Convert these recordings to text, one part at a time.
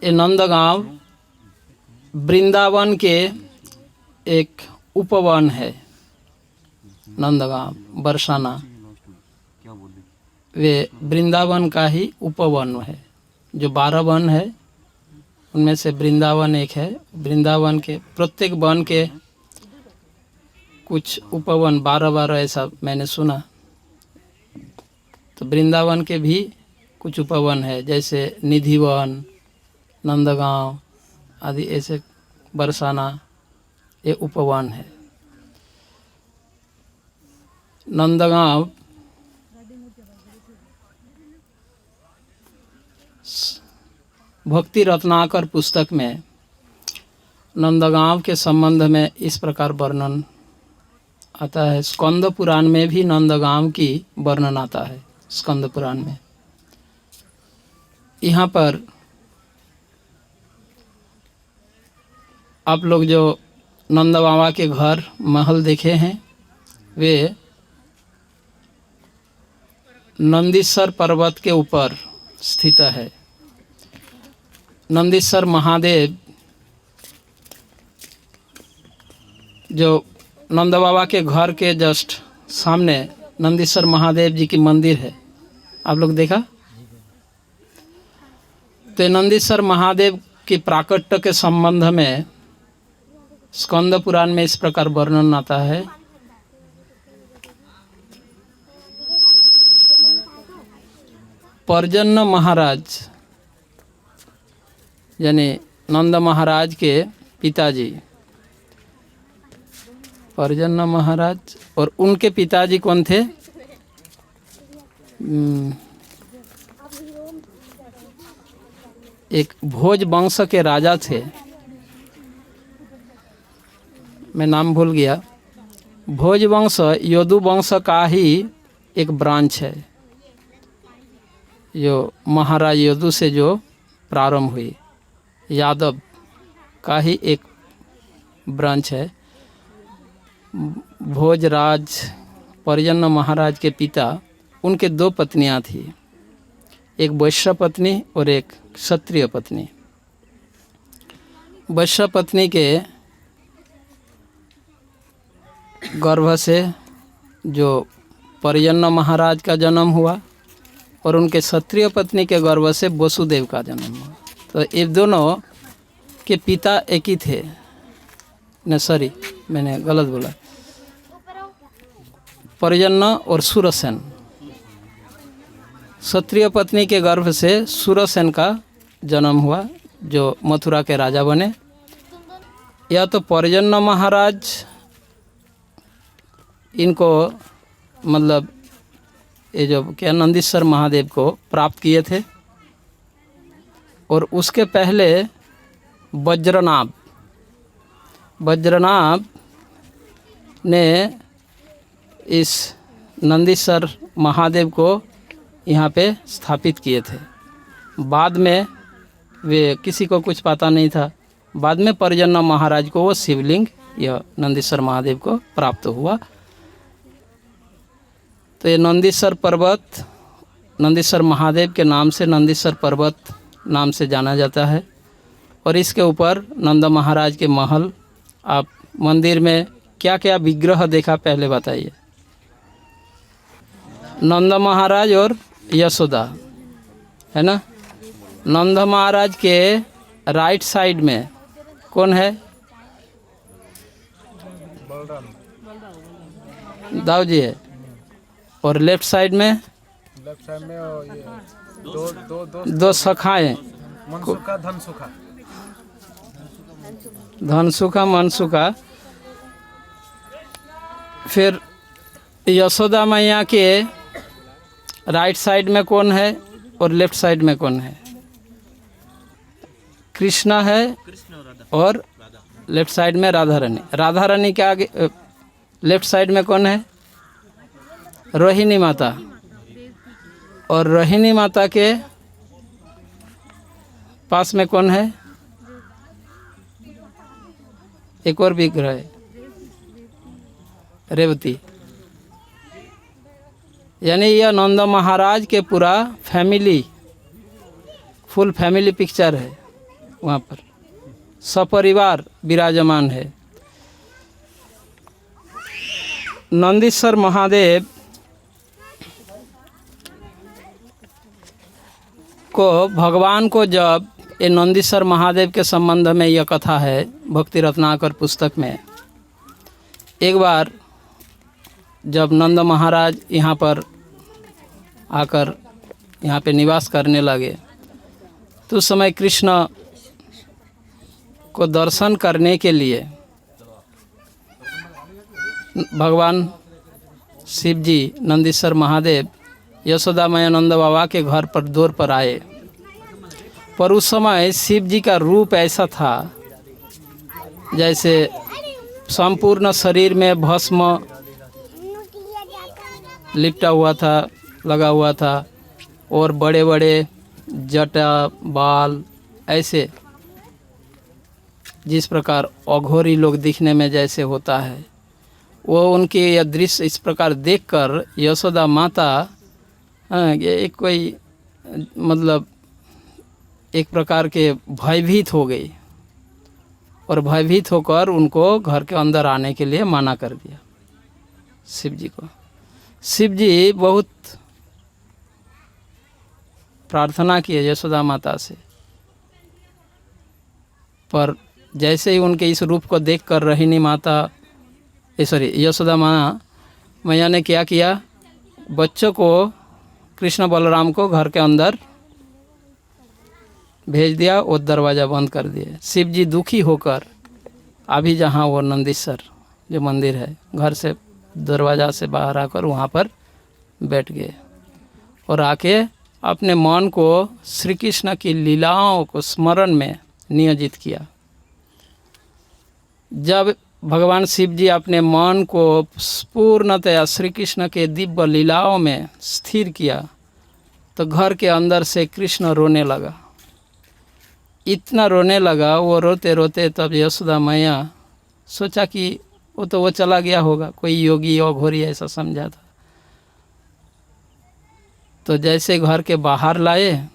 ये नंदगांव वृंदावन के एक उपवन है। नंदगांव बरसाना वे वृंदावन का ही उपवन है। जो 12 वन है उनमें से वृंदावन एक है। वृंदावन के प्रत्येक वन के कुछ उपवन 12 ऐसा मैंने सुना। तो वृंदावन के भी कुछ उपवन है, जैसे निधिवन, नंदगांव आदि ऐसे बरसाना ये उपवन है। नंदगांव भक्ति रत्नाकर पुस्तक में नंदगांव के संबंध में इस प्रकार वर्णन आता है। स्कंद पुराण में भी नंदगांव की वर्णन आता है। स्कंद पुराण में यहाँ पर आप लोग जो नंद बाबा के घर महल देखे हैं वे नंदीश्वर पर्वत के ऊपर स्थित है। नंदीश्वर महादेव जो नंद बाबा के घर के जस्ट सामने नंदीश्वर महादेव जी की मंदिर है, आप लोग देखा? तो नंदीश्वर महादेव की प्राकट्य के संबंध में स्कंद पुराण में इस प्रकार वर्णन आता है। पर्जन्य महाराज यानी नंद महाराज के पिताजी, पर्जन्य महाराज और उनके पिताजी कौन थे? एक भोज वंश के राजा थे, मैं नाम भूल गया। भोज वंश यदु वंश का ही एक ब्रांच है, जो महाराज यदु से जो प्रारंभ हुई, यादव का ही एक ब्रांच है। भोजराज पर्जन्य महाराज के पिता, उनके 2 पत्नियां थी, एक वैश्य पत्नी और एक क्षत्रिय पत्नी। वैश्य पत्नी के गर्भ से जो पर्जन्य महाराज का जन्म हुआ और उनके क्षत्रिय पत्नी के गर्भ से वसुदेव का जन्म हुआ। तो ये दोनों के पिता एक ही थे। न सॉरी, मैंने गलत बोला। पर्जन्य और सूरसेन, क्षत्रिय पत्नी के गर्भ से सूरसेन का जन्म हुआ जो मथुरा के राजा बने। या तो पर्जन्य महाराज इनको मतलब ये जो क्या नंदीश्वर महादेव को प्राप्त किए थे, और उसके पहले वज्रनाभ ने इस नंदीश्वर महादेव को यहाँ पे स्थापित किए थे। बाद में वे किसी को कुछ पता नहीं था, बाद में पर्जन्य महाराज को वो शिवलिंग यह नंदीश्वर महादेव को प्राप्त हुआ। तो ये नंदीश्वर पर्वत नंदीश्वर महादेव के नाम से नंदीश्वर पर्वत नाम से जाना जाता है। और इसके ऊपर नंद महाराज के महल। आप मंदिर में क्या क्या विग्रह देखा पहले बताइए? नंद महाराज और यशोदा है ना। नंद महाराज के राइट साइड में कौन है? दाऊ जी है। और लेफ्ट साइड में दो सखाएं, मनसुखा धनसुखा, धनसुखा मनसुखा। फिर यशोदा मैया के राइट साइड में कौन है और लेफ्ट साइड में कौन है? कृष्णा है और लेफ्ट साइड में राधा रानी। राधा रानी के आगे लेफ्ट साइड में कौन है? रोहिणी माता। और रोहिणी माता के पास में कौन है? एक और विग्रह है, रेवती। यानी यह नंद महाराज के पूरा फैमिली, फुल फैमिली पिक्चर है। वहाँ पर सपरिवार विराजमान है। नंदीश्वर महादेव को भगवान को जब ये नंदीश्वर महादेव के संबंध में यह कथा है भक्ति रत्नाकर पुस्तक में। एक बार जब नंद महाराज यहाँ पर आकर यहाँ पे निवास करने लगे तो उस समय कृष्ण को दर्शन करने के लिए भगवान शिव जी नंदीश्वर महादेव यशोदा मैया नंद बाबा के घर पर दौर पर आए। पर उस समय शिव जी का रूप ऐसा था जैसे संपूर्ण शरीर में भस्म लिपटा हुआ था, लगा हुआ था, और बड़े बड़े जटा बाल, ऐसे जिस प्रकार अघोरी लोग दिखने में जैसे होता है, वो उनके यह दृश्य इस प्रकार देखकर यशोदा माता एक कोई मतलब एक प्रकार के भयभीत हो गई और भयभीत होकर उनको घर के अंदर आने के लिए मना कर दिया शिव जी को। शिव जी बहुत प्रार्थना किए यशोदा माता से, पर जैसे ही उनके इस रूप को देखकर रोहिणी माता यशोदा मैया ने क्या किया, बच्चों को कृष्ण बलराम को घर के अंदर भेज दिया और दरवाज़ा बंद कर दिया। शिव जी दुखी होकर अभी जहाँ वो नंदीश्वर जो मंदिर है घर से दरवाज़ा से बाहर आकर वहाँ पर बैठ गए और आके अपने मन को श्री कृष्ण की लीलाओं को स्मरण में नियोजित किया। जब भगवान शिव जी अपने मन को पूर्णतया श्री कृष्ण के दिव्य लीलाओं में स्थिर किया तो घर के अंदर से कृष्ण रोने लगा। इतना रोने लगा, वो रोते रोते तब यशोदा मैया सोचा कि वो चला गया होगा, कोई योगी और घोरी ऐसा समझा था। तो जैसे घर के बाहर लाए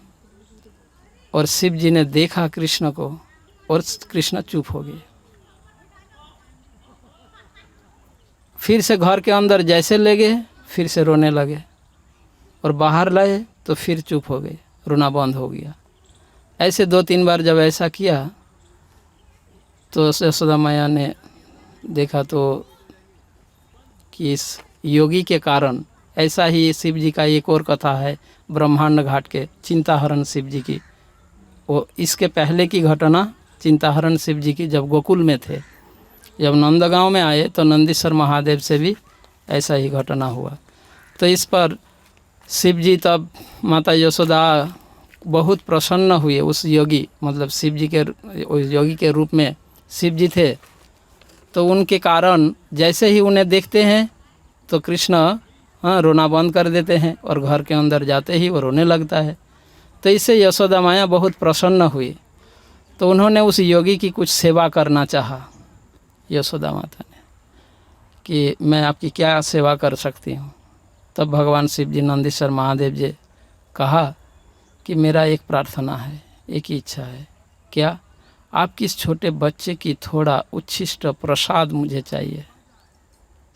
और शिव जी ने देखा कृष्ण को और कृष्ण चुप हो गए। फिर से घर के अंदर जैसे ले गए फिर से रोने लगे और बाहर लाए तो फिर चुप हो गए, रोना बंद हो गया। ऐसे 2-3 बार जब ऐसा किया तो यशोदा मैया ने देखा तो कि इस योगी के कारण, ऐसा ही शिव जी का एक और कथा है ब्रह्मांड घाट के चिंताहरण शिव जी की। वो इसके पहले की घटना चिंताहरण शिव जी की जब गोकुल में थे, जब नंदगांव में आए तो नंदीश्वर महादेव से भी ऐसा ही घटना हुआ। तो इस पर शिव जी तब माता यशोदा बहुत प्रसन्न हुए। उस योगी मतलब शिव जी के उस योगी के रूप में शिव जी थे, तो उनके कारण जैसे ही उन्हें देखते हैं तो कृष्ण रोना बंद कर देते हैं और घर के अंदर जाते ही वो रोने लगता है। तो इससे यशोदा माया बहुत प्रसन्न हुई, तो उन्होंने उस योगी की कुछ सेवा करना चाहा यशोदा माता ने कि मैं आपकी क्या सेवा कर सकती हूँ। तब भगवान शिव जी नंदीश्वर महादेव जी कहा कि मेरा एक प्रार्थना है, एक ही इच्छा है। क्या? आपकी इस छोटे बच्चे की थोड़ा उच्छिष्ट प्रसाद मुझे चाहिए,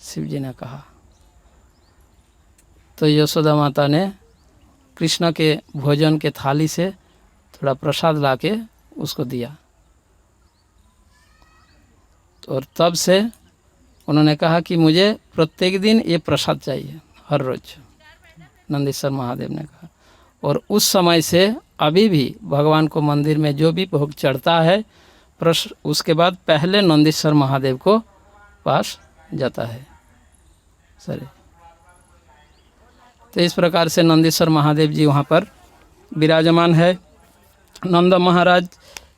शिव जी ने कहा। तो यशोदा माता ने कृष्ण के भोजन के थाली से थोड़ा प्रसाद लाके उसको दिया और तब से उन्होंने कहा कि मुझे प्रत्येक दिन ये प्रसाद चाहिए, हर रोज, नंदीश्वर महादेव ने कहा। और उस समय से अभी भी भगवान को मंदिर में जो भी भोग चढ़ता है उसके बाद पहले नंदीश्वर महादेव को पास जाता है सर। तो इस प्रकार से नंदीश्वर महादेव जी वहाँ पर विराजमान है। नंद महाराज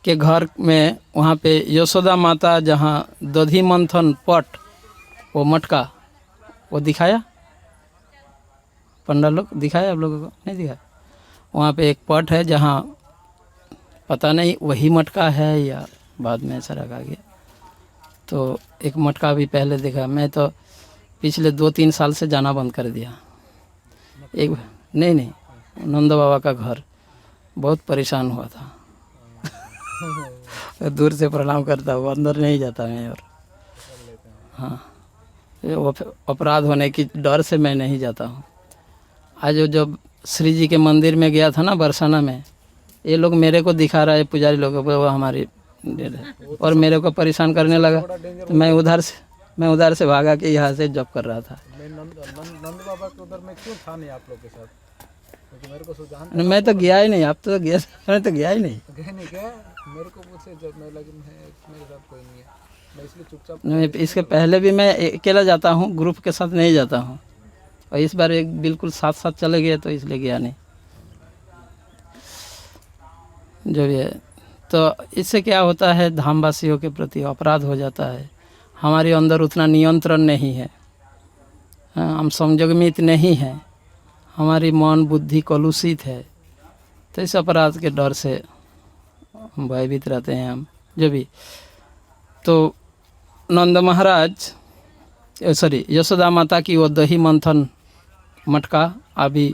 के घर में वहाँ पे यशोदा माता जहाँ दधी मंथन पट, वो मटका वो दिखाया, पंडा लोग दिखाया, आप लोगों को नहीं दिखाया। वहाँ पे एक पट है जहाँ पता नहीं वही मटका है या बाद में ऐसा रखा गया। तो एक मटका भी पहले देखा, मैं तो पिछले 2-3 साल से जाना बंद कर दिया। एक नहीं नंद बाबा का घर, बहुत परेशान हुआ था दूर से प्रणाम करता हूँ, अंदर नहीं जाता मैं। और हाँ, ये अपराध होने की डर से मैं नहीं जाता हूँ। आज जब श्री जी के मंदिर में गया था ना बरसाना में, ये लोग मेरे को दिखा रहा है, पुजारी लोग, वो हमारी और मेरे को परेशान करने लगा, तो मैं उधर से भागा के यहाँ से जॉब कर रहा था। मैं नंद बाबा के उधर में क्यों था नहीं आप लोग के साथ, क्योंकि मेरे को सुजान मैं तो गया ही नहीं, आप तो गया, मैं तो गया ही नहीं। गए नहीं क्या, मेरे को पूछे जब मैं लगी मेरे साथ कोई नहीं है, मैं इसलिए चुपचाप। नहीं, इसके पहले भी मैं अकेला जाता हूँ, ग्रुप के साथ नहीं जाता हूँ, और इस बार एक बिल्कुल साथ साथ चले गए तो इसलिए गया नहीं। जो भी है, तो इससे क्या होता है, धामवासियों के प्रति अपराध हो जाता है। हमारे अंदर उतना नियंत्रण नहीं है, हाँ, हम संयमित नहीं हैं, हमारी मन बुद्धि कलुषित है, तो इस अपराध के डर से भयभीत रहते हैं हम। जो भी, तो नंद महाराज यशोदा माता की वो दही मंथन मटका अभी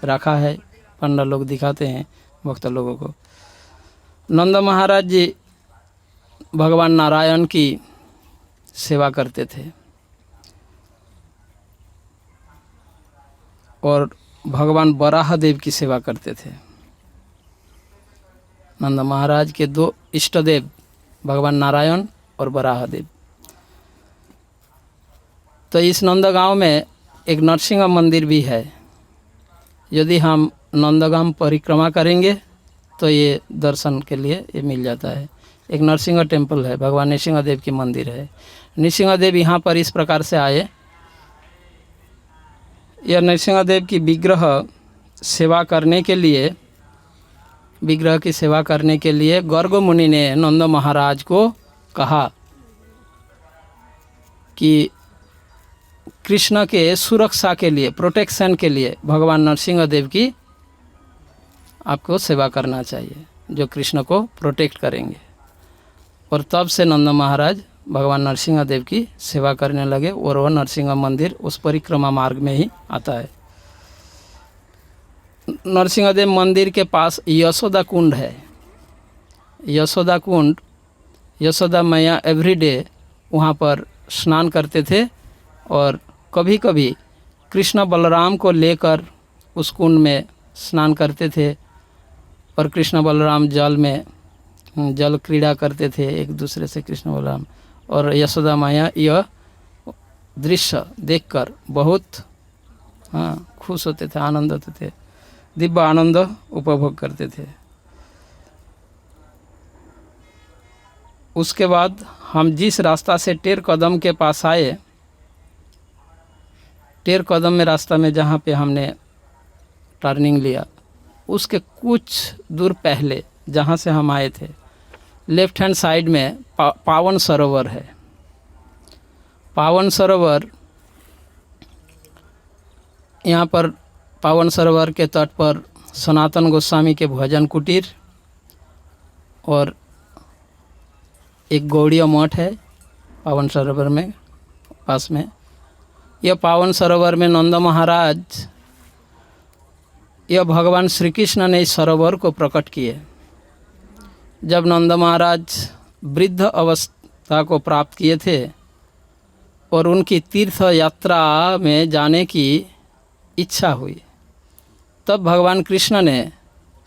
रखा है, पंडा लोग दिखाते हैं भक्त लोगों को। नंद महाराज जी भगवान नारायण की सेवा करते थे और भगवान वराह देव की सेवा करते थे। नंद महाराज के दो इष्ट देव भगवान नारायण और वराह देव। तो इस नंदगांव में एक नरसिंह मंदिर भी है। यदि हम नंदगांव परिक्रमा करेंगे तो ये दर्शन के लिए ये मिल जाता है। एक नरसिंह टेम्पल है, भगवान नरसिंह देव की मंदिर है। नरसिंह देव यहाँ पर इस प्रकार से आए। यह नरसिंह देव की विग्रह की सेवा करने के लिए गर्ग मुनि ने नंद महाराज को कहा कि कृष्ण के सुरक्षा के लिए, प्रोटेक्शन के लिए भगवान नरसिंह देव की आपको सेवा करना चाहिए, जो कृष्ण को प्रोटेक्ट करेंगे। और तब से नंद महाराज भगवान नरसिंह देव की सेवा करने लगे और वह नरसिंह मंदिर उस परिक्रमा मार्ग में ही आता है। नरसिंह देव मंदिर के पास यशोदा कुंड है। यशोदा कुंड, यशोदा मैया एवरीडे वहाँ पर स्नान करते थे और कभी कभी कृष्ण बलराम को लेकर उस कुंड में स्नान करते थे और कृष्ण बलराम जल क्रीड़ा करते थे एक दूसरे से, कृष्ण बलराम। और यशोदा मैया यह दृश्य देखकर बहुत खुश होते थे, आनंद होते थे, दिव्य आनंद उपभोग करते थे। उसके बाद हम जिस रास्ता से टेर कदम के पास आए, टेर कदम में रास्ता में जहाँ पे हमने टर्निंग लिया, उसके कुछ दूर पहले जहाँ से हम आए थे, लेफ्ट हैंड साइड में पावन सरोवर है। पावन सरोवर, यहाँ पर पावन सरोवर के तट पर सनातन गोस्वामी के भजन कुटीर और एक गौड़ीय मठ है पावन सरोवर में पास में। यह पावन सरोवर में नंद महाराज, यह भगवान श्री कृष्ण ने इस सरोवर को प्रकट किए। जब नंद महाराज वृद्ध अवस्था को प्राप्त किए थे और उनकी तीर्थ यात्रा में जाने की इच्छा हुई, तब भगवान कृष्ण ने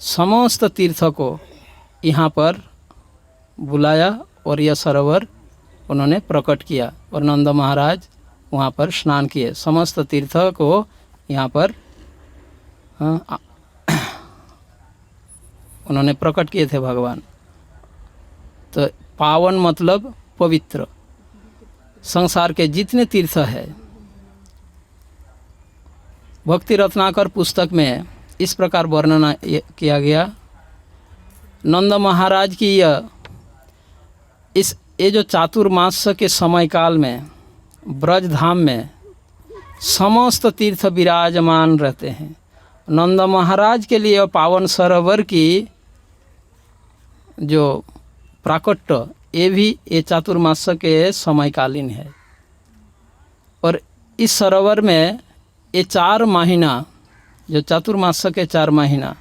समस्त तीर्थ को यहाँ पर बुलाया और यह सरोवर उन्होंने प्रकट किया और नंद महाराज वहाँ पर स्नान किए। समस्त तीर्थ को यहाँ पर उन्होंने प्रकट किए थे भगवान। तो पावन मतलब पवित्र। संसार के जितने तीर्थ है, भक्ति रत्नाकर पुस्तक में इस प्रकार वर्णन किया गया। नंद महाराज की ये जो चातुर्मास के समय काल में ब्रज धाम में समस्त तीर्थ विराजमान रहते हैं। नंद महाराज के लिए पावन सरोवर की जो प्राकट्य, ये भी ये चातुर्मास के समयकालीन है। और इस सरोवर में ये 4 महीना, जो चातुर्मास के 4 महीना,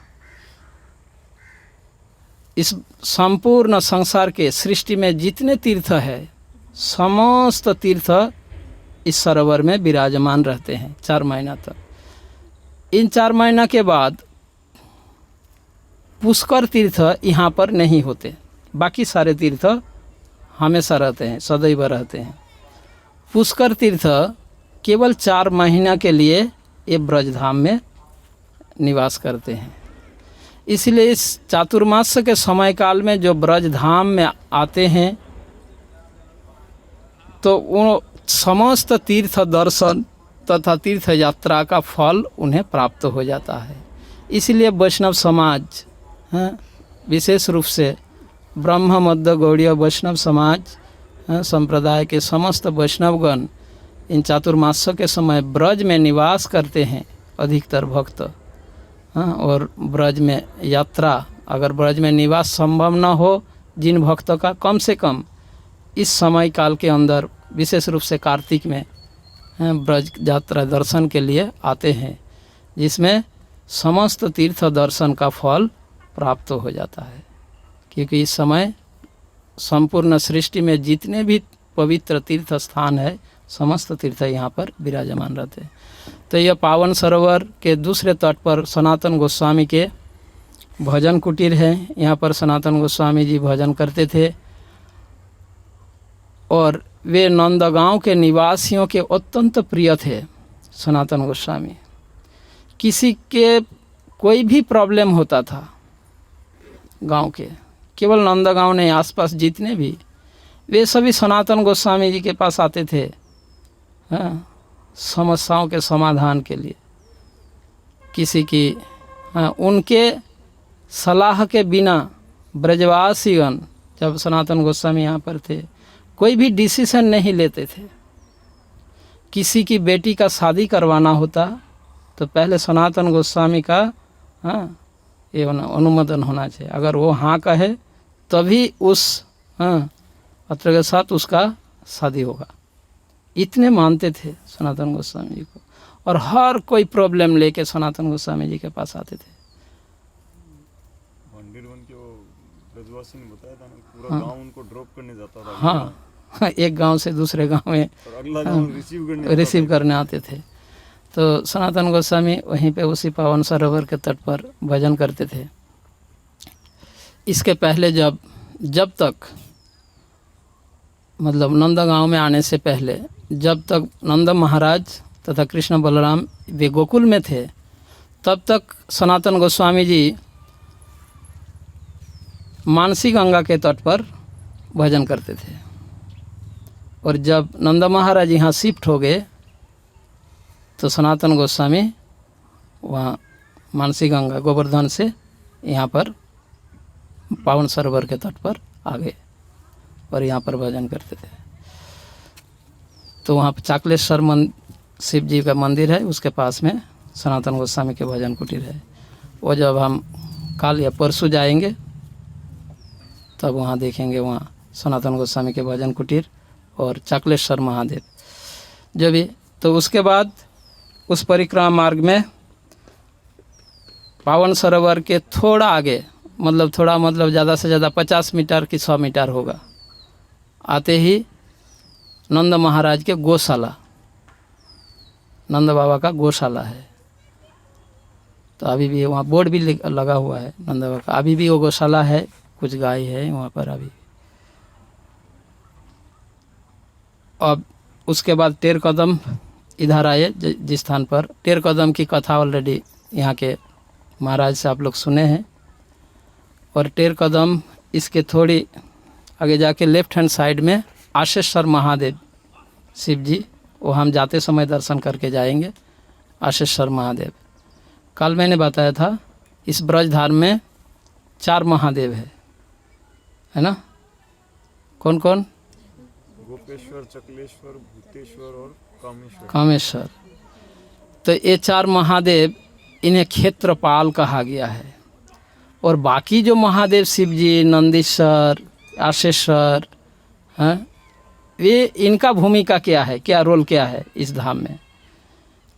इस संपूर्ण संसार के सृष्टि में जितने तीर्थ है समस्त तीर्थ इस सरोवर में विराजमान रहते हैं 4 महीना तक। इन 4 महीना के बाद पुष्कर तीर्थ यहाँ पर नहीं होते, बाकी सारे तीर्थ हमेशा रहते हैं, सदैव रहते हैं। पुष्कर तीर्थ केवल 4 महीना के लिए ये ब्रजधाम में निवास करते हैं। इसलिए इस चातुर्मास के समय काल में जो ब्रजधाम में आते हैं तो वो समस्त तीर्थ दर्शन तथा तीर्थ यात्रा का फल उन्हें प्राप्त हो जाता है। इसलिए वैष्णव समाज विशेष रूप से ब्रह्म मध्य गौड़ीय वैष्णव समाज संप्रदाय के समस्त वैष्णवगण इन चातुर्मास के समय ब्रज में निवास करते हैं अधिकतर भक्त। और ब्रज में यात्रा, अगर ब्रज में निवास संभव न हो जिन भक्तों का, कम से कम इस समय काल के अंदर विशेष रूप से कार्तिक में ब्रज यात्रा दर्शन के लिए आते हैं, जिसमें समस्त तीर्थ दर्शन का फल प्राप्त हो जाता है। क्योंकि इस समय संपूर्ण सृष्टि में जितने भी पवित्र तीर्थ स्थान है समस्त तीर्थ यहाँ पर विराजमान रहते हैं। तो यह पावन सरोवर के दूसरे तट पर सनातन गोस्वामी के भजन कुटीर है। यहाँ पर सनातन गोस्वामी जी भजन करते थे और वे नंदगांव के निवासियों के अत्यंत प्रिय थे। सनातन गोस्वामी किसी के कोई भी प्रॉब्लम होता था गांव के, केवल नंदगांव नहीं आसपास जितने भी, वे सभी सनातन गोस्वामी जी के पास आते थे समस्याओं के समाधान के लिए। किसी की उनके सलाह के बिना ब्रजवासीगण जब सनातन गोस्वामी यहाँ पर थे कोई भी डिसीजन नहीं लेते थे। किसी की बेटी का शादी करवाना होता तो पहले सनातन गोस्वामी का ये अनुमोदन होना चाहिए। अगर वो हाँ कहे तभी उस पत्र के साथ उसका शादी होगा। इतने मानते थे सनातन गोस्वामी जी को, और हर कोई प्रॉब्लम लेके सनातन गोस्वामी जी के पास आते थे। ब्रजवासी ने बताया था ना, पूरा गांव उनको ड्रॉप करने जाता था। हाँ, एक गांव से दूसरे गांव में और अगला गांव रिसीव करने आते थे। तो सनातन गोस्वामी वहीं पे उसी पावन सरोवर के तट पर भजन करते थे। इसके पहले जब तक मतलब नंदगांव में आने से पहले जब तक नंद महाराज तथा कृष्ण बलराम वे गोकुल में थे तब तक सनातन गोस्वामी जी मानसी गंगा के तट पर भजन करते थे। और जब नंद महाराज यहाँ शिफ्ट हो गए तो सनातन गोस्वामी वहाँ मानसी गंगा गोवर्धन से यहाँ पर पावन सरोवर के तट पर आ गए और यहाँ पर भजन करते थे। तो वहाँ पर चाकलेश्वर शिव जी का मंदिर है, उसके पास में सनातन गोस्वामी के भजन कुटीर है। वो जब हम कल या परसों जाएंगे तब वहाँ देखेंगे, वहाँ सनातन गोस्वामी के भजन कुटीर और चाकलेश्वर महादेव जो भी। तो उसके बाद उस परिक्रमा मार्ग में पावन सरोवर के थोड़ा आगे मतलब ज़्यादा से ज़्यादा 50 मीटर की 100 मीटर होगा, आते ही नंद महाराज के गौशाला, नंद बाबा का गौशाला है। तो अभी भी वहाँ बोर्ड भी लगा हुआ है नंद बाबा का, अभी भी वो गौशाला है, कुछ गाय है वहाँ पर अभी। अब उसके बाद टेर कदम इधर आए, जिस स्थान पर टेर कदम की कथा ऑलरेडी यहाँ के महाराज से आप लोग सुने हैं। और टेर कदम इसके थोड़ी आगे जाके लेफ्ट हैंड साइड में आशेश्वर महादेव शिव जी, वो हम जाते समय दर्शन करके जाएंगे। आशेश्वर महादेव कल मैंने बताया था इस ब्रजधाम में 4 महादेव है ना? कौन कौन? गोपेश्वर, चकलेश्वर, भूतेश्वर और कामेश्वर। तो ये 4 महादेव, इन्हें क्षेत्रपाल कहा गया है। और बाकी जो महादेव शिव जी, नंदीश्वर, आशेश्वर हैं, वे इनका भूमिका क्या है, क्या रोल क्या है इस धाम में?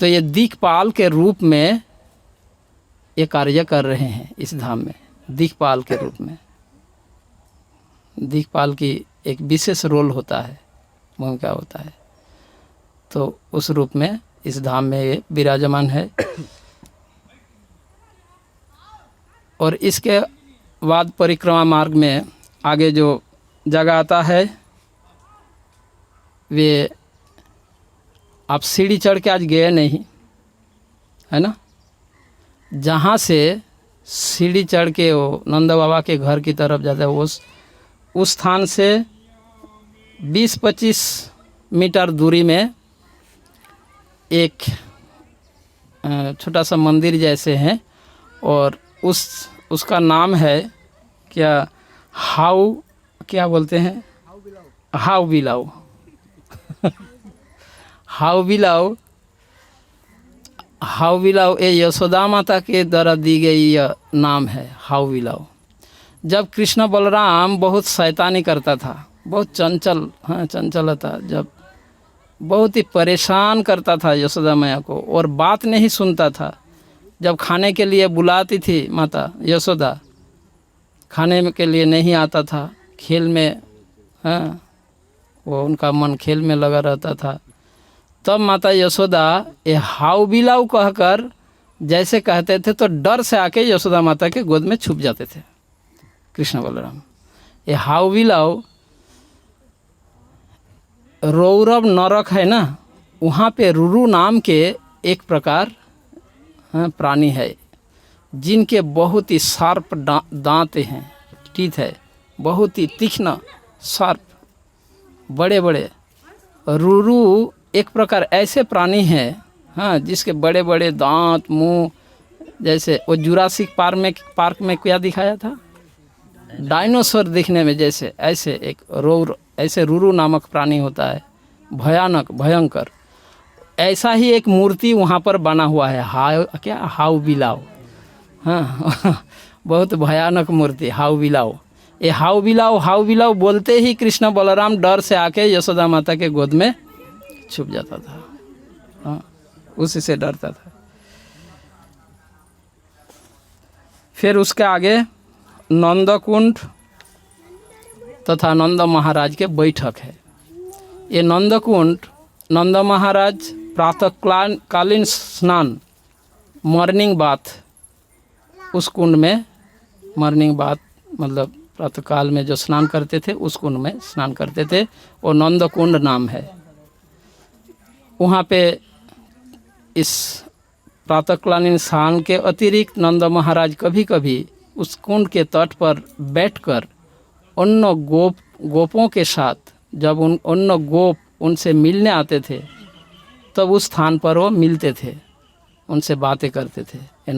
तो ये दिक्पाल के रूप में ये कार्य कर रहे हैं इस धाम में, दिक्पाल के रूप में। दिक्पाल की एक विशेष रोल होता है, भूमिका होता है। तो उस रूप में इस धाम में ये विराजमान है। और इसके बाद परिक्रमा मार्ग में आगे जो जगह आता है, वे आप सीढ़ी चढ़ के आज गए नहीं है ना, जहाँ से सीढ़ी चढ़ के वो नंद बाबा के घर की तरफ जाता है, उस स्थान से 20-25 मीटर दूरी में एक छोटा सा मंदिर जैसे हैं, और उसका नाम है क्या, क्या बोलते हैं, हाउ बिलाव। हाउ बिलाव ये यशोदा माता के द्वारा दी गई यह नाम है, हाउ बिलाव। जब कृष्ण बलराम बहुत शैतानी करता था, बहुत चंचल था, जब बहुत ही परेशान करता था यशोदा मैया को और बात नहीं सुनता था। जब खाने के लिए बुलाती थी माता यशोदा, खाने के लिए नहीं आता था, खेल में वो उनका मन खेल में लगा रहता था। तब माता यशोदा ये हाउ बिलाव कहकर जैसे कहते थे, तो डर से आके यशोदा माता के गोद में छुप जाते थे कृष्ण बलराम। ये हाउ बिलाव रौरव नरक है ना, वहाँ पे रुरु नाम के एक प्रकार प्राणी है, जिनके बहुत ही शार्प दांत हैं, टीथ है, बहुत ही तीक्ष्ण शार्प, बड़े बड़े। रुरु एक प्रकार ऐसे प्राणी हैं जिसके बड़े बड़े दांत, मुंह, जैसे वो जुरासिक पार्क में क्या दिखाया था, डायनासोर दिखने में जैसे, ऐसे रुरु नामक प्राणी होता है, भयानक भयंकर। ऐसा ही एक मूर्ति वहाँ पर बना हुआ है, हाउ बिलाव। बहुत भयानक मूर्ति हाउ बिलाव। ये हाउ बिलाव बोलते ही कृष्ण बलराम डर से आके यशोदा माता के गोद में छुप जाता था, उसी से डरता था। फिर उसके आगे नंदकुंड तथा नंद महाराज के बैठक है। ये नंदकुंड, नंद महाराज प्रातःकालीन स्नान, मॉर्निंग बाथ, उस कुंड में मॉर्निंग बाथ मतलब प्रातःकाल में जो स्नान करते थे उस कुंड में स्नान करते थे, और नंदकुंड नाम है। वहाँ पे इस प्रातःकालीन स्नान के अतिरिक्त नंद महाराज कभी कभी उस कुंड के तट पर बैठकर अन्य गोपों के साथ, जब अन्य गोप उनसे मिलने आते थे तब उस स्थान पर वो मिलते थे, उनसे बातें करते थे। ये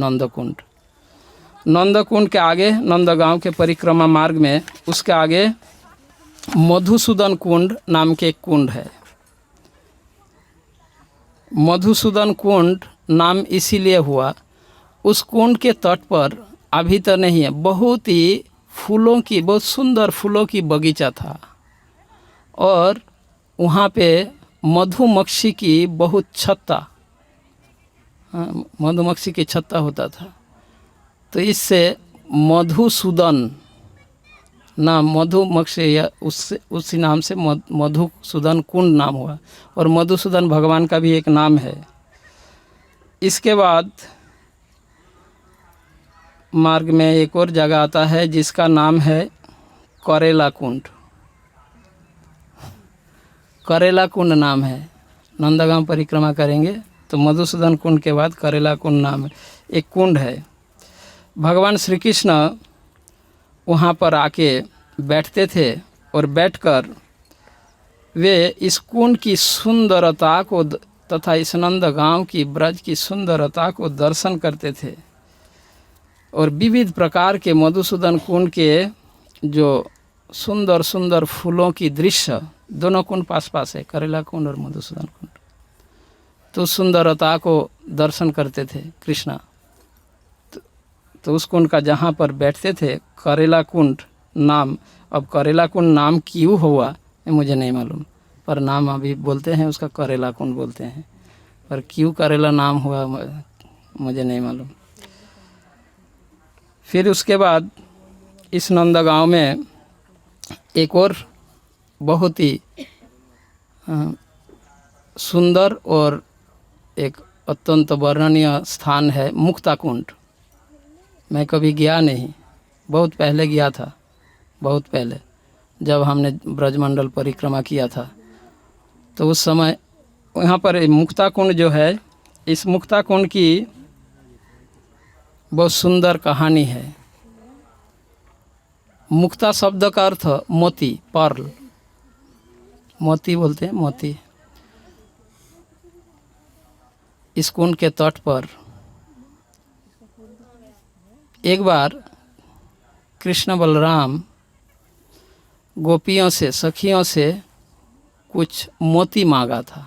नंदकुंड के आगे, नंदगांव के परिक्रमा मार्ग में उसके आगे मधुसूदन कुंड नाम के एक कुंड है। मधुसूदन कुंड नाम इसीलिए हुआ, उस कुंड के तट पर अभी तो नहीं है, बहुत ही फूलों की, बहुत सुंदर फूलों की बगीचा था, और वहाँ पे मधुमक्खी की बहुत छत्ता, मधुमक्खी की छत्ता होता था। तो इससे मधुसूदन नाम, मधुमक्खी या उसी नाम से मधुसूदन कुंड नाम हुआ, और मधुसूदन भगवान का भी एक नाम है। इसके बाद मार्ग में एक और जगह आता है जिसका नाम है करेला कुंड। करेला कुंड नाम है। नंदगांव परिक्रमा करेंगे तो मधुसूदन कुंड के बाद करेला कुंड नाम है, एक कुंड है। भगवान श्री कृष्ण वहाँ पर आके बैठते थे, और बैठकर वे इस कुंड की सुंदरता को तथा इस नंदगांव की ब्रज की सुंदरता को दर्शन करते थे, और विविध प्रकार के मधुसूदन कुंड के जो सुंदर सुंदर फूलों की दृश्य, दोनों कुंड पास पास है, करेला कुंड और मधुसूदन कुंड, तो सुंदरता को दर्शन करते थे कृष्णा। तो उस कुंड का जहाँ पर बैठते थे करेला कुंड नाम, अब करेला कुंड नाम क्यों हुआ ये मुझे नहीं मालूम, पर नाम अभी बोलते हैं उसका करेला कुंड बोलते हैं, पर क्यों करेला नाम हुआ मुझे नहीं मालूम। फिर उसके बाद इस नंदगांव में एक और बहुत ही सुंदर और एक अत्यंत वर्णनीय स्थान है मुक्ता कुंड। मैं कभी गया नहीं, बहुत पहले गया था, बहुत पहले जब हमने ब्रजमंडल परिक्रमा किया था, तो उस समय यहाँ पर मुक्ता कुंड जो है, इस मुक्ता कुंड की बहुत सुंदर कहानी है। मुक्ता शब्द का अर्थ मोती, पर्ल, मोती बोलते हैं, मोती। इस कुंड के तट पर एक बार कृष्ण बलराम गोपियों से, सखियों से कुछ मोती मांगा था।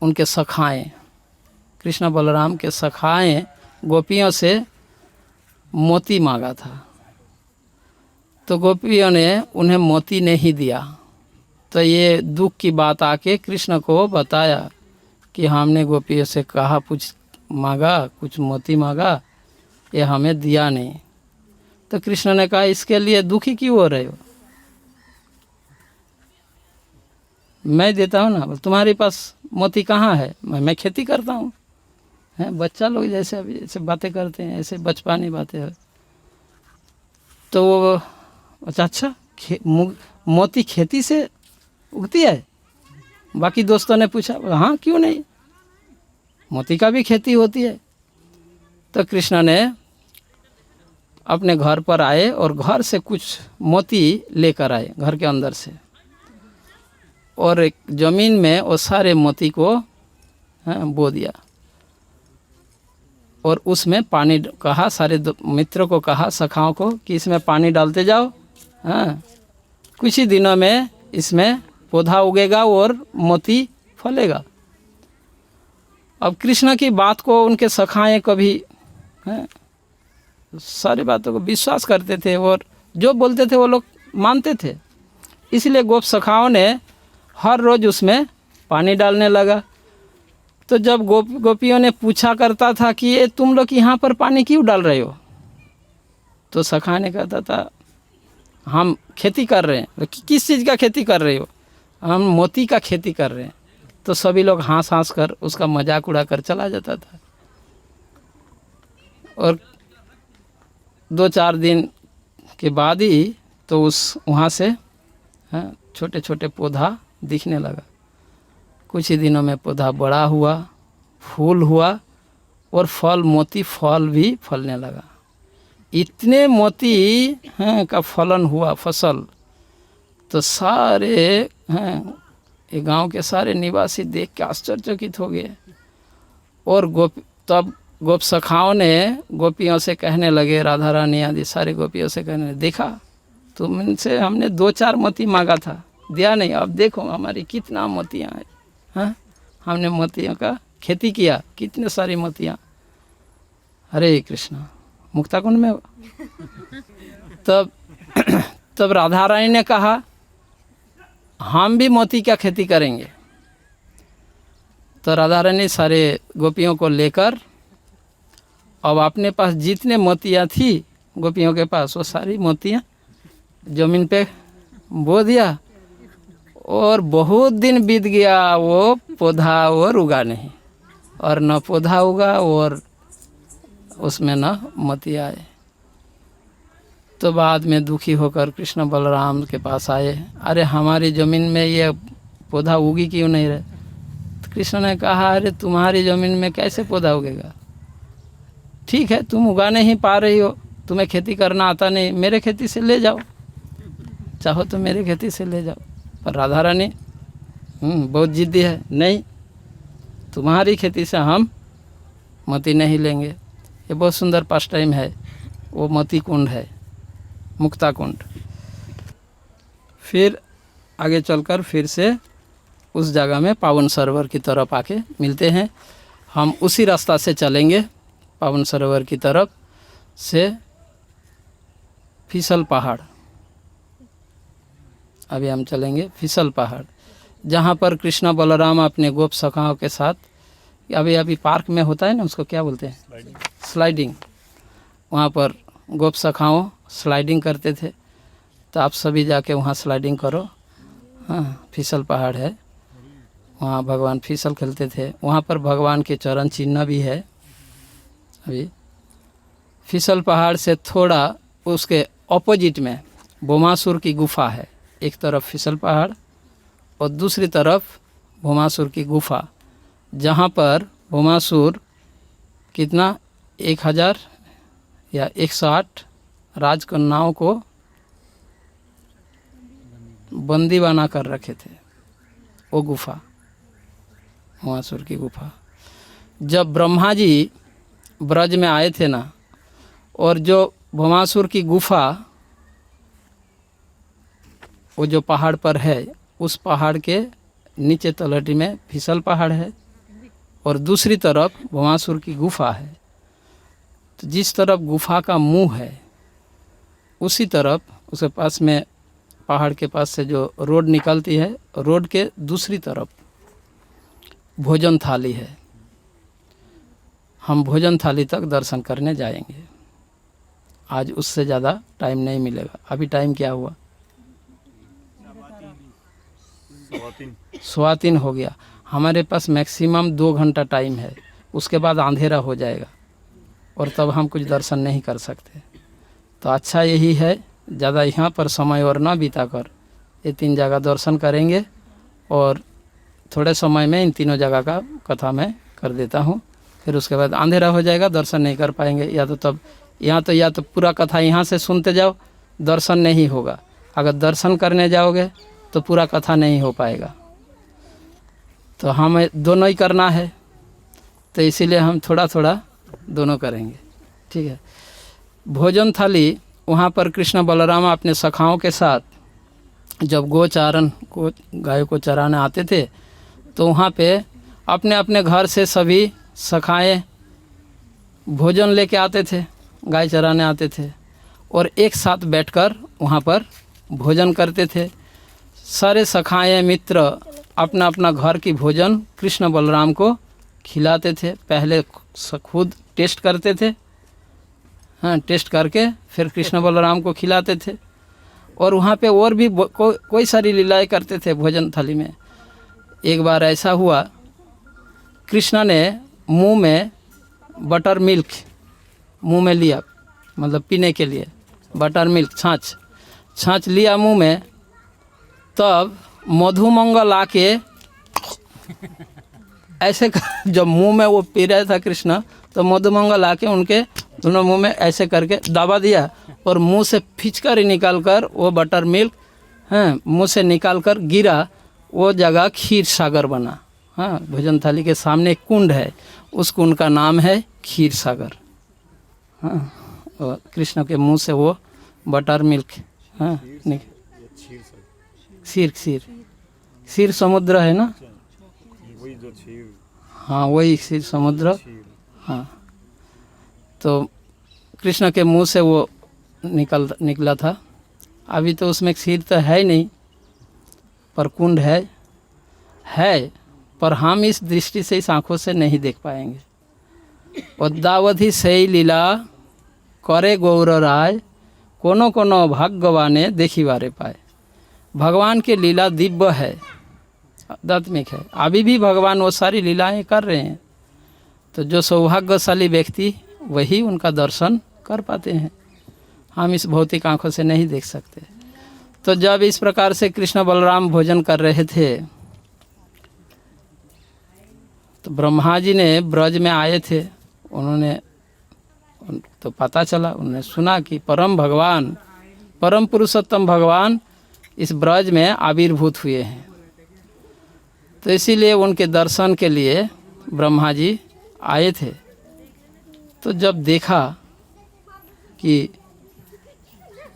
उनके सखाएं, कृष्ण बलराम के सखाएं गोपियों से मोती मांगा था। तो गोपियों ने उन्हें मोती नहीं दिया। तो ये दुख की बात आके कृष्ण को बताया कि हमने गोपियों से कहा, कुछ मांगा, कुछ मोती मांगा, ये हमें दिया नहीं। तो कृष्ण ने कहा, इसके लिए दुखी क्यों हो रहे हो, मैं देता हूँ ना। तुम्हारे पास मोती कहाँ है, मैं खेती करता हूँ। हैं, बच्चा लोग जैसे अभी ऐसे बातें करते हैं, ऐसे बचपनी बातें हैं। तो वो अच्छा, मोती खेती से उगती है? बाकी दोस्तों ने पूछा, हाँ क्यों नहीं, मोती का भी खेती होती है। तो कृष्ण ने अपने घर पर आए और घर से कुछ मोती लेकर आए, घर के अंदर से, और एक ज़मीन में वो सारे मोती को बो दिया और उसमें पानी कहा, सारे मित्रों को कहा, सखाओं को, कि इसमें पानी डालते जाओ, हाँ कुछ ही दिनों में इसमें पौधा उगेगा और मोती फलेगा। अब कृष्ण की बात को उनके सखाएं कभी सारी बातों को विश्वास करते थे और जो बोलते थे वो लोग मानते थे। इसलिए गोप सखाओं ने हर रोज़ उसमें पानी डालने लगा। तो जब गोपियों ने पूछा करता था कि ये तुम लोग यहाँ पर पानी क्यों डाल रहे हो, तो सखा ने कहता था, हम खेती कर रहे हैं। किस चीज़ का खेती कर रहे हो? हम मोती का खेती कर रहे हैं। तो सभी लोग हंस हंस कर उसका मजाक उड़ा कर चला जाता था। और 2-4 दिन के बाद ही तो उस वहाँ से छोटे छोटे पौधा दिखने लगा। कुछ ही दिनों में पौधा बड़ा हुआ, फूल हुआ और फल, मोती फल भी फलने लगा। इतने मोती का फलन हुआ, फसल, तो सारे ये गांव के सारे निवासी देख के आश्चर्यचकित हो गए। और तब गोप सखाओं ने गोपियों से कहने लगे, राधा रानी आदि सारे गोपियों से कहने लगे, देखा तुमसे हमने 2-4 मोती मांगा था, दिया नहीं, अब देखो हमारी कितना मोतियाँ हैं। हाँ, हमने मोतियों का खेती किया, कितने सारी मोतियाँ। हरे कृष्णा, मुक्ता कुंड में। तब राधा रानी ने कहा, हम भी मोती का खेती करेंगे। तो राधा रानी सारे गोपियों को लेकर अब अपने पास जितने मोतियाँ थी गोपियों के पास, वो सारी मोतियाँ ज़मीन पे बो दिया। और बहुत दिन बीत गया, वो पौधा और उगा नहीं, और न पौधा उगा और उसमें न मोती आए। तो बाद में दुखी होकर कृष्ण बलराम के पास आए, अरे हमारी ज़मीन में ये पौधा उगी क्यों नहीं रहे? तो कृष्ण ने कहा, अरे तुम्हारी ज़मीन में कैसे पौधा उगेगा? ठीक है, तुम उगा नहीं पा रही हो, तुम्हें खेती करना आता नहीं, मेरे खेती से ले जाओ, चाहो तो मेरे खेती से ले जाओ। पर राधा रानी बहुत जिद्दी है, नहीं, तुम्हारी खेती से हम मोती नहीं लेंगे। ये बहुत सुंदर पास टाइम है, वो मोती कुंड है, मुक्ता कुंड। फिर आगे चलकर फिर से उस जगह में पावन सरोवर की तरफ आके मिलते हैं। हम उसी रास्ता से चलेंगे, पावन सरोवर की तरफ से फिसल पहाड़। अभी हम चलेंगे फिसल पहाड़, जहाँ पर कृष्ण बलराम अपने गोप सखाओं के साथ, अभी पार्क में होता है ना, उसको क्या बोलते हैं, स्लाइडिंग। वहाँ पर गोप सखाओं स्लाइडिंग करते थे। तो आप सभी जाके वहाँ स्लाइडिंग करो। हाँ, फिसल पहाड़ है, वहाँ भगवान फिसल खेलते थे। वहाँ पर भगवान के चरण चिन्ह भी है। अभी फिसल पहाड़ से थोड़ा उसके ऑपोजिट में भौमासुर की गुफा है। एक तरफ फिसल पहाड़ और दूसरी तरफ भौमासुर की गुफा, जहाँ पर भौमासुर कितना 1000 या 108 राजकन्याओं को बंदी बना कर रखे थे। वो गुफा, भौमासुर की गुफा। जब ब्रह्मा जी ब्रज में आए थे ना, और जो भौमासुर की गुफा वो जो पहाड़ पर है, उस पहाड़ के नीचे तलहटी में फिसल पहाड़ है और दूसरी तरफ भौमासुर की गुफा है। तो जिस तरफ गुफा का मुंह है, उसी तरफ उसके पास में पहाड़ के पास से जो रोड निकलती है, रोड के दूसरी तरफ भोजन थाली है। हम भोजन थाली तक दर्शन करने जाएंगे। आज उससे ज़्यादा टाइम नहीं मिलेगा। अभी टाइम क्या हुआ? 3:15 हो गया। हमारे पास मैक्सिमम 2 घंटा टाइम है, उसके बाद अंधेरा हो जाएगा और तब हम कुछ दर्शन नहीं कर सकते। तो अच्छा यही है, ज़्यादा यहाँ पर समय और ना बिता कर ये 3 जगह दर्शन करेंगे और थोड़े समय में इन तीनों जगह का कथा मैं कर देता हूँ। फिर उसके बाद अंधेरा हो जाएगा, दर्शन नहीं कर पाएंगे। या तो पूरा कथा यहाँ से सुनते जाओ, दर्शन नहीं होगा। अगर दर्शन करने जाओगे तो पूरा कथा नहीं हो पाएगा। तो हमें दोनों ही करना है, तो इसीलिए हम थोड़ा थोड़ा दोनों करेंगे। ठीक है। भोजन थाली, वहाँ पर कृष्ण बलराम अपने सखाओं के साथ जब गोचारण को गायों को चराने आते थे, तो वहाँ पे अपने अपने घर से सभी सखाएँ भोजन लेके आते थे, गाय चराने आते थे और एक साथ बैठकर वहाँ पर भोजन करते थे। सारे सखाएँ मित्र अपना अपना घर की भोजन कृष्ण बलराम को खिलाते थे। पहले खुद टेस्ट करते थे, हाँ, टेस्ट करके फिर कृष्ण बलराम को खिलाते थे। और वहाँ पे और भी कोई सारी लीलाएं करते थे भोजन थाली में। एक बार ऐसा हुआ, कृष्ण ने मुंह में बटर मिल्क मुंह में लिया, मतलब पीने के लिए बटर मिल्क छाछ लिया मुंह में। तब मधुमंगल आके ऐसे जब मुंह में वो पी रहा था कृष्ण, तो मधुमंगल आके उनके दोनों मुंह में ऐसे करके दबा दिया और मुंह से फिचकर ही निकाल कर वो बटर मिल्क, हाँ, मुंह से निकाल कर गिरा। वो जगह क्षीर सागर बना। हाँ, भोजन थाली के सामने एक कुंड है, उस कुंड का नाम है क्षीर सागर। हाँ, और कृष्ण के मुंह से वो बटर मिल्क, हाँ, क्षीर समुद्र है ना, वही जो क्षीर, हाँ, वही क्षीर समुद्र। हाँ, तो कृष्ण के मुंह से वो निकला था। अभी तो उसमें क्षीर तो है ही नहीं, पर कुंड है, पर हम इस दृष्टि से, इस आँखों से नहीं देख पाएंगे। पद्मावधि से लीला करे गौर राय, कोनो कोनो भाग्यवाने देखी बारे पाए। भगवान की लीला दिव्य है, आध्यात्मिक है। अभी भी भगवान वो सारी लीलाएं कर रहे हैं। तो जो सौभाग्यशाली व्यक्ति, वही उनका दर्शन कर पाते हैं। हम इस भौतिक आंखों से नहीं देख सकते। तो जब इस प्रकार से कृष्ण बलराम भोजन कर रहे थे, तो ब्रह्मा जी ने ब्रज में आए थे। उन्होंने तो पता चला, उन्होंने सुना कि परम भगवान, परम पुरुषोत्तम भगवान इस ब्रज में आविर्भूत हुए हैं। तो इसीलिए उनके दर्शन के लिए ब्रह्मा जी आए थे। तो जब देखा कि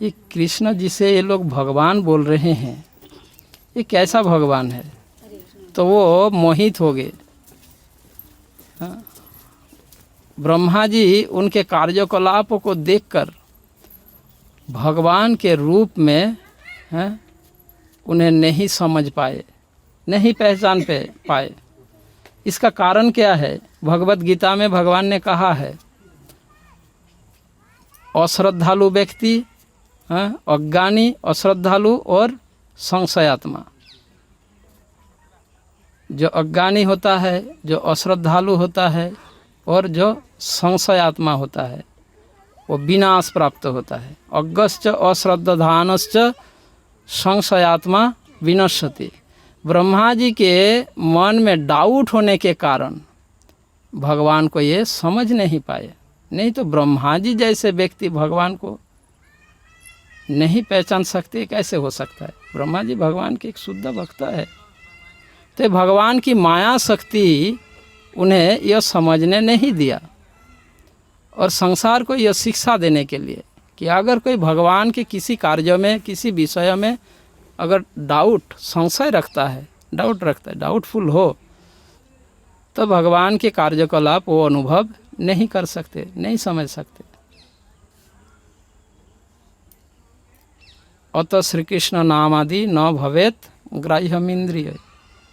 ये कृष्ण जिसे ये लोग भगवान बोल रहे हैं, ये कैसा भगवान है, तो वो मोहित हो गए। ब्रह्मा जी उनके कार्यकलापों को देखकर भगवान के रूप में उन्हें नहीं समझ पाए, नहीं पहचान पाए। इसका कारण क्या है? भगवत गीता में भगवान ने कहा है, अश्रद्धालु व्यक्ति अज्ञानी, अश्रद्धालु और संशयात्मा। जो अज्ञानी होता है, जो अश्रद्धालु होता है और जो संशयात्मा होता है वो विनाश प्राप्त होता है। अज्ञश्च अश्रद्धानश्च संशयात्मा विनश्यति। ब्रह्मा जी के मन में डाउट होने के कारण भगवान को ये समझ नहीं पाए। नहीं तो ब्रह्मा जी जैसे व्यक्ति भगवान को नहीं पहचान सकते, कैसे हो सकता है? ब्रह्मा जी भगवान के एक शुद्ध भक्त है। तो भगवान की माया शक्ति उन्हें यह समझने नहीं दिया और संसार को यह शिक्षा देने के लिए कि अगर कोई भगवान के किसी कार्य में, किसी विषय में अगर संशय रखता है, डाउटफुल हो, तो भगवान के कार्यकलाप वो अनुभव नहीं कर सकते, नहीं समझ सकते। अतः श्री कृष्ण नाम आदि न भवेत ग्राह्यम इंद्रिय।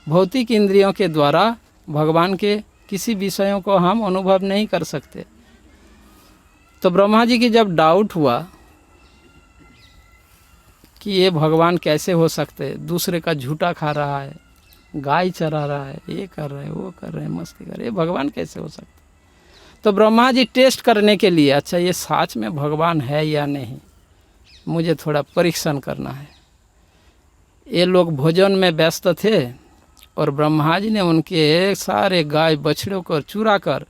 भौतिक इंद्रियों के द्वारा भगवान के किसी विषयों को हम अनुभव नहीं कर सकते। तो ब्रह्मा जी की जब डाउट हुआ कि ये भगवान कैसे हो सकते, दूसरे का झूठा खा रहा है, गाय चरा रहा है, ये कर रहे हैं, वो कर रहे हैं, मस्ती कर रहे हैं, भगवान कैसे हो सकते? तो ब्रह्मा जी टेस्ट करने के लिए, अच्छा ये सच में भगवान है या नहीं, मुझे थोड़ा परीक्षण करना है। ये लोग भोजन में व्यस्त थे और ब्रह्मा जी ने उनके सारे गाय बछड़ों को चुरा कर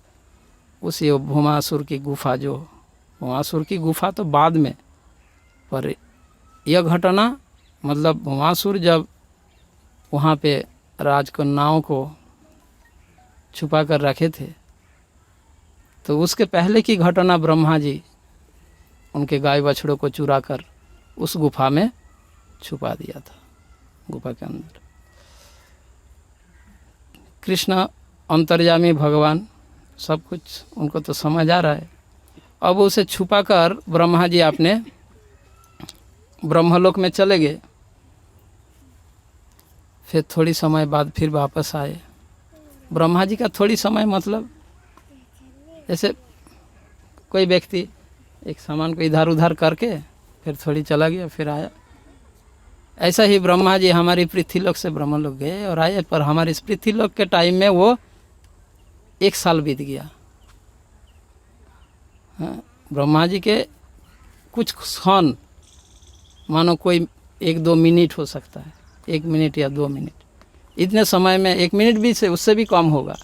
उसी भौमासुर की गुफा, जो भौमासुर की गुफा तो बाद में, पर यह घटना मतलब भौमासुर जब वहाँ पे राजकन्याओं को छुपा कर रखे थे, तो उसके पहले की घटना ब्रह्मा जी उनके गाय बछड़ों को चुरा कर उस गुफा में छुपा दिया था, गुफा के अंदर। कृष्ण अंतर्यामी भगवान, सब कुछ उनको तो समझ आ रहा है। अब उसे छुपाकर ब्रह्मा जी अपने ब्रह्मलोक में चले गए। फिर थोड़ी समय बाद फिर वापस आए। ब्रह्मा जी का थोड़ी समय मतलब जैसे कोई व्यक्ति एक सामान को इधर उधर करके फिर थोड़ी चला गया, फिर आया। ऐसा ही ब्रह्मा जी हमारी पृथ्वीलोक से ब्रह्मलोक गए और आए, पर हमारे इस पृथ्वीलोक के टाइम में वो 1 साल बीत गया। ब्रह्मा जी के कुछ क्षण, मानो कोई 1-2 मिनट हो सकता है, 1 मिनट या 2 मिनट, इतने समय में 1 मिनट भी से उससे भी कम होगा।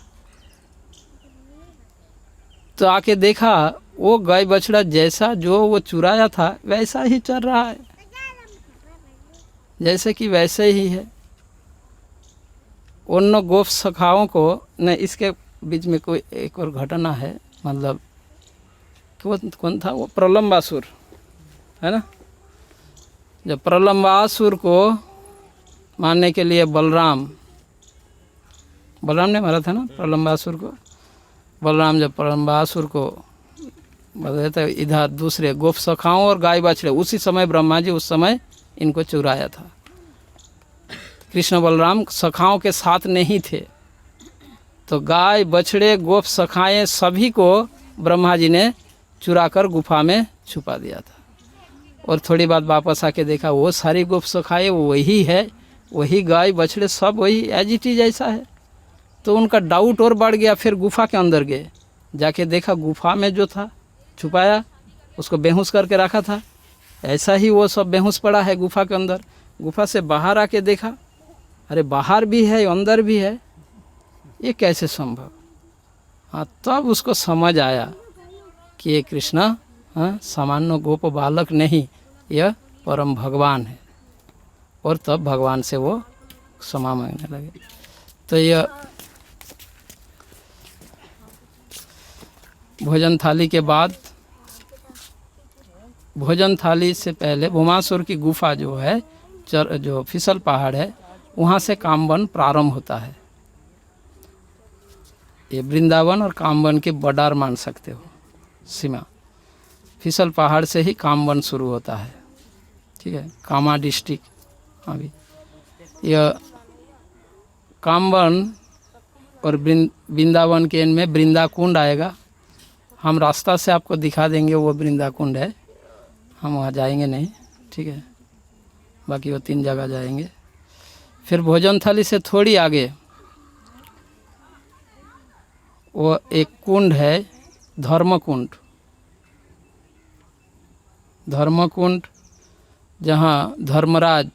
तो आके देखा वो गाय बछड़ा जैसा जो वो चुराया था वैसा ही चल रहा है, जैसे कि वैसे ही है। उन गोप सखाओं को न, इसके बीच में कोई एक और घटना है, मतलब कौन था वो, प्रलंबासुर है ना। जब प्रलंबासुर को मारने के लिए बलराम ने मारा था ना प्रलंबासुर को। बलराम जब प्रलंबासुर को बताते इधर दूसरे गोप सखाओं और गाय बछड़े, उसी समय ब्रह्मा जी उस समय इनको चुराया था। कृष्ण बलराम सखाओं के साथ नहीं थे, तो गाय बछड़े गोप सखाएं सभी को ब्रह्मा जी ने चुराकर गुफा में छुपा दिया था। और थोड़ी बाद वापस आके देखा वो सारी गोप सखाएं वही है, वही गाय बछड़े सब वही एज इट इज ऐसा है। तो उनका डाउट और बढ़ गया। फिर गुफा के अंदर गए, जाके देखा गुफा में जो था छुपाया, उसको बेहोश करके रखा था, ऐसा ही वो सब बेहोश पड़ा है गुफा के अंदर। गुफा से बाहर आके देखा, अरे बाहर भी है अंदर भी है, ये कैसे संभव? हाँ, तब उसको समझ आया कि ये कृष्ण सामान्य गोप बालक नहीं, यह परम भगवान है। और तब भगवान से वो क्षमा मांगने लगे। तो यह भोजन थाली के बाद, भोजन थाली से पहले भौमासुर की गुफा जो है, जो फिसल पहाड़ है, वहाँ से कामवन प्रारंभ होता है। ये वृंदावन और कामवन के बॉर्डर मान सकते हो, सीमा। फिसल पहाड़ से ही कामवन शुरू होता है, ठीक है, कामा डिस्ट्रिक्ट। अभी यह कामवन और वृंदावन के एंड में वृंदाकुंड आएगा। हम रास्ता से आपको दिखा देंगे, वो वृंदाकुंड है, हम वहाँ जाएंगे नहीं। ठीक है, बाकी वो 3 जगह जाएंगे। फिर भोजन थाली से थोड़ी आगे वो एक कुंड है, धर्मकुंड। धर्मकुंड जहाँ धर्मराज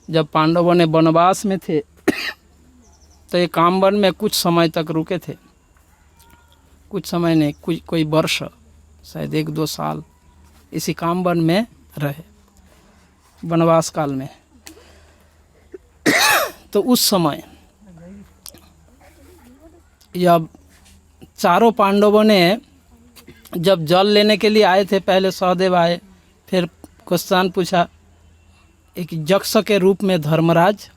जब पांडवों ने वनवास में थे तो ये कामवन में कुछ समय तक रुके थे। कुछ समय नहीं, कोई वर्ष, शायद 1-2 साल इसी कामवन में रहे वनवास काल में। तो उस समय जब चारों पांडवों ने जब जल लेने के लिए आए थे, पहले सहदेव आए, फिर क्वेश्चन पूछा, एक यक्ष के रूप में धर्मराज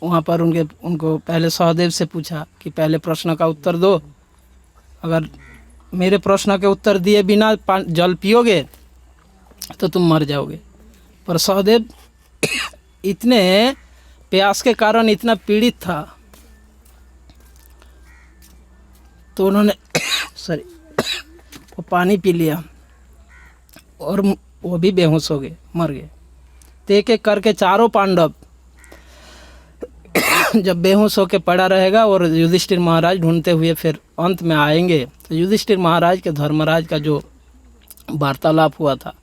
वहाँ पर उनको पहले सहदेव से पूछा कि पहले प्रश्न का उत्तर दो, अगर मेरे प्रश्न के उत्तर दिए बिना जल पियोगे तो तुम मर जाओगे। पर सहदेव इतने प्यास के कारण इतना पीड़ित था तो उन्होंने वो पानी पी लिया और वो भी बेहोश हो गए, मर गए। तो एक एक करके चारों पांडव जब बेहोश होकर पड़ा रहेगा और युधिष्ठिर महाराज ढूंढते हुए फिर अंत में आएंगे, तो युधिष्ठिर महाराज के धर्मराज का जो वार्तालाप हुआ था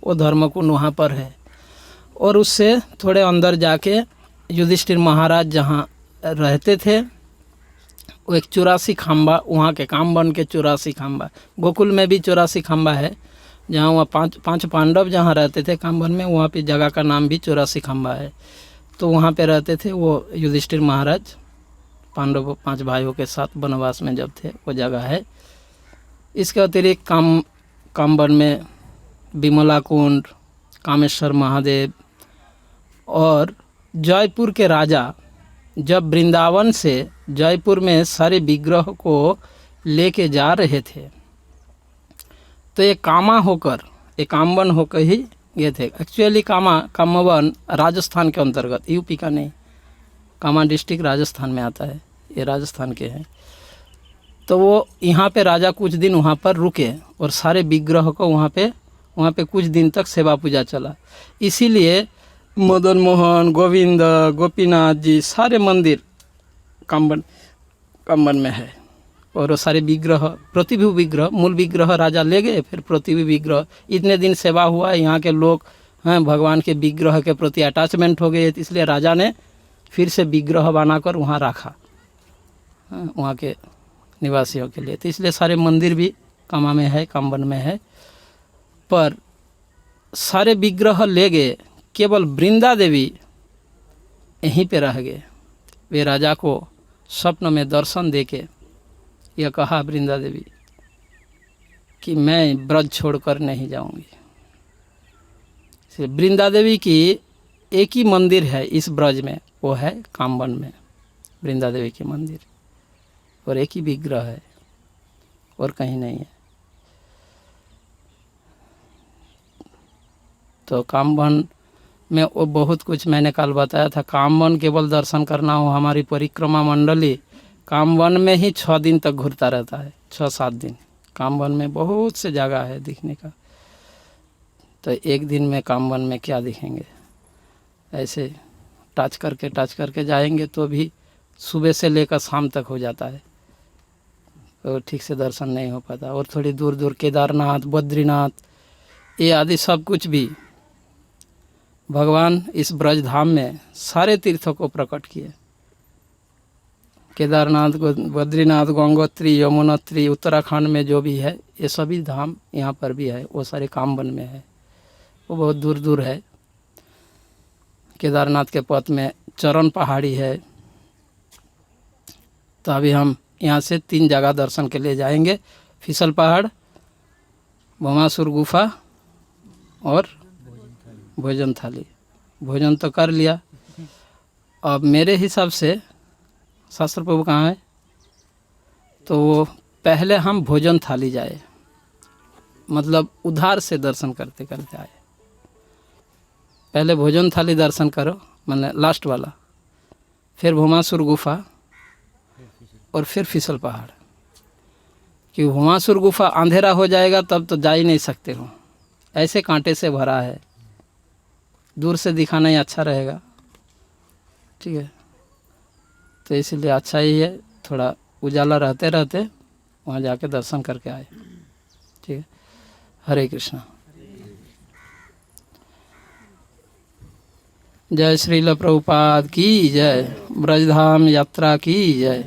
वो धर्मकुंड वहाँ पर है। और उससे थोड़े अंदर जाके युधिष्ठिर महाराज जहाँ रहते थे वो एक 84 खंबा, वहाँ के कामवन के 84 खंबा, गोकुल में भी 84 खंबा है, जहाँ वहाँ पांच पांडव जहाँ रहते थे कामवन में, वहाँ पे जगह का नाम भी 84 खंबा है। तो वहाँ पे रहते थे वो युधिष्ठिर महाराज, पांडव 5 भाइयों के साथ वनवास में जब थे, वो जगह है। इसके अतिरिक्त कामवन में विमला कुंड, कामेश्वर महादेव, और जयपुर के राजा जब वृंदावन से जयपुर में सारे विग्रह को लेके जा रहे थे तो ये कामवन होकर ही गए थे। एक्चुअली कामवन राजस्थान के अंतर्गत, यूपी का नहीं, कामा डिस्ट्रिक्ट राजस्थान में आता है, ये राजस्थान के हैं। तो वो यहाँ पे राजा कुछ दिन वहाँ पर रुके और सारे विग्रह को वहाँ पे कुछ दिन तक सेवा पूजा चला। इसीलिए मदन मोहन, गोविंद, गोपीनाथ जी सारे मंदिर कामवन में है। और वो सारे विग्रह, प्रतिभू विग्रह, मूल विग्रह राजा ले गए, फिर प्रतिभू विग्रह, इतने दिन सेवा हुआ, यहाँ के लोग हैं भगवान के विग्रह के प्रति अटैचमेंट हो गए, इसलिए राजा ने फिर से विग्रह बनाकर वहाँ रखा वहाँ के निवासियों के लिए। तो इसलिए सारे मंदिर भी कामवन में है। पर सारे विग्रह ले गए, केवल वृंदा देवी यहीं पे रह गए। वे राजा को स्वप्न में दर्शन देके यह कहा वृंदा देवी कि मैं ब्रज छोड़कर नहीं जाऊंगी। वृंदा देवी की एक ही मंदिर है इस ब्रज में, वो है कामवन में वृंदा देवी की मंदिर, और एक ही विग्रह है और कहीं नहीं है। तो कामवन में वो बहुत कुछ मैंने कल बताया था। कामवन केवल दर्शन करना हो, हमारी परिक्रमा मंडली कामवन में ही 6 दिन तक घूरता रहता है, 6-7 दिन। कामवन में बहुत से जगह है दिखने का, तो एक दिन में कामवन में क्या दिखेंगे। ऐसे टच करके जाएंगे तो भी सुबह से लेकर शाम तक हो जाता है, तो ठीक से दर्शन नहीं हो पाता। और थोड़ी दूर दूर केदारनाथ, बद्रीनाथ, ये आदि सब कुछ भी भगवान इस ब्रज धाम में सारे तीर्थों को प्रकट किए। केदारनाथ, बद्रीनाथ, गंगोत्री, यमुनोत्री, उत्तराखंड में जो भी है ये सभी धाम यहाँ पर भी है, वो सारे कामवन में है। वो बहुत दूर दूर है। केदारनाथ के पथ में चरण पहाड़ी है। तो अभी हम यहाँ से 3 जगह दर्शन के लिए जाएंगे, फिसल पहाड़, भौमासुर गुफा और भोजन थाली। भोजन तो कर लिया, अब मेरे हिसाब से शास्त्र प्रभु कहाँ है, तो वो पहले हम भोजन थाली जाए, मतलब उधार से दर्शन करते करते आए। पहले भोजन थाली दर्शन करो, मतलब लास्ट वाला, फिर भौमासुर गुफा और फिर फिसल पहाड़। कि भौमासुर गुफा अंधेरा हो जाएगा तब तो जा ही नहीं सकते हो, ऐसे कांटे से भरा है, दूर से दिखाना ही अच्छा रहेगा। ठीक है, तो इसलिए अच्छा ही है थोड़ा उजाला रहते रहते वहाँ जाके दर्शन करके आए। ठीक है, हरे कृष्णा। जय श्रील प्रभुपाद की जय, ब्रजधाम यात्रा की जय।